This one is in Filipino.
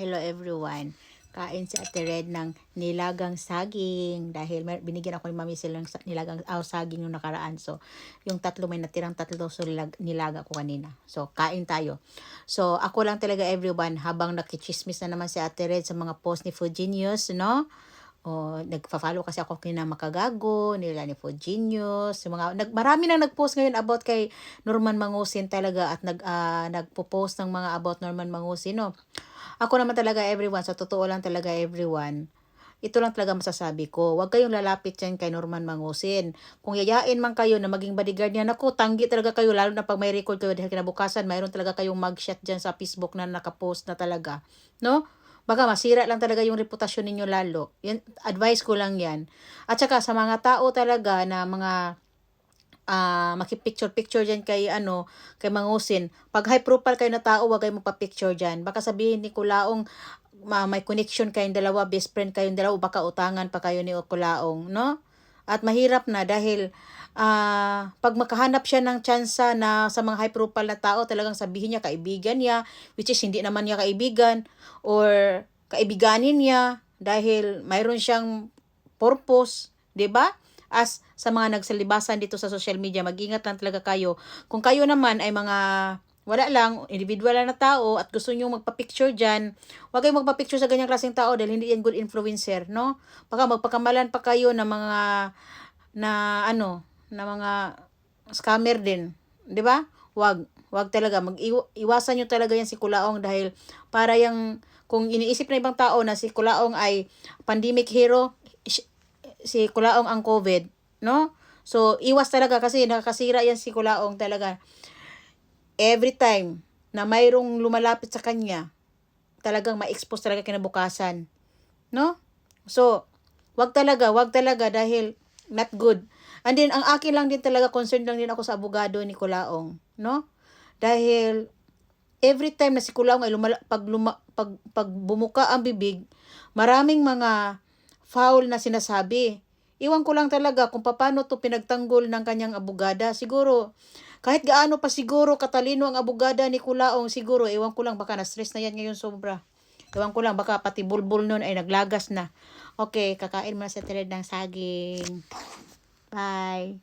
Hello everyone. Kain si Ate Red ng nilagang saging dahil binigyan ako ni Mami silang nilagang saging nung nakaraan. So, yung tatlo may natirang tatlo so nilaga ko kanina. So, kain tayo. So, ako lang talaga everyone habang nakichismis na naman si Ate Red sa mga post ni Food Genius, no? O, nagfa-follow kasi ako kina Makagago, nila ni Food Genius, yung mga marami nang nag-post ngayon about kay Norman Mangusin talaga at nagpo-post ng mga about Norman Mangusin, no? Ako naman talaga everyone, sa totoo lang talaga everyone, ito lang talaga masasabi ko. Huwag kayong lalapit yan kay Norman Mangusin. Kung yayain man kayo na maging bodyguard niya, naku, tanggi talaga kayo, lalo na pag may record kayo dahil kinabukasan, mayroon talaga kayong mugshot dyan sa Facebook na nakapost na talaga. No? Baka masira lang talaga yung reputasyon ninyo lalo. Yan, advice ko lang yan. At saka sa mga tao talaga na mga makipicture-picture dyan kay Mangusin. Pag high profile kayo na tao, wag kayo magpa-picture dyan. Baka sabihin ni Kulaong, may connection kayong dalawa, best friend kayong dalawa, baka utangan pa kayo ni Kulaong, no? At mahirap na dahil pag makahanap siya ng tsansa na sa mga high profile na tao, talagang sabihin niya kaibigan niya, which is hindi naman niya kaibigan, or kaibiganin niya dahil mayroon siyang purpose, 'di ba? As sa mga nagsalibasan dito sa social media, mag-ingat lang talaga kayo. Kung kayo naman ay mga wala lang, individual lang na tao at gusto nyo magpa-picture dyan, huwag kayong magpa-picture sa ganyang klaseng tao dahil hindi yan good influencer, no? Baka magpakamalan pa kayo ng mga na mga scammer din, 'di ba? Wag talaga iwasan niyo talaga yan si Kulaong dahil para yung kung iniisip na ibang tao na si Kulaong ay pandemic hero, si Kulaong ang COVID, no? So, iwas talaga kasi nakakasira yan si Kulaong talaga. Every time na mayroong lumalapit sa kanya, talagang ma-expose talaga kinabukasan, no? So, wag talaga dahil not good. And then, ang akin lang din talaga, concerned lang din ako sa abogado ni Kulaong, no? Dahil, every time na si Kulaong ay pag bumuka ang bibig, maraming mga foul na sinasabi. Iwan ko lang talaga kung paano to pinagtanggol ng kanyang abogada. Siguro, kahit gaano pa siguro katalino ang abogada ni Kulaong, siguro, iwan ko lang, baka na-stress na yan ngayon sobra. Iwan ko lang, baka pati bulbul nun ay naglagas na. Okay, kakain muna sa tilid ng saging. Bye.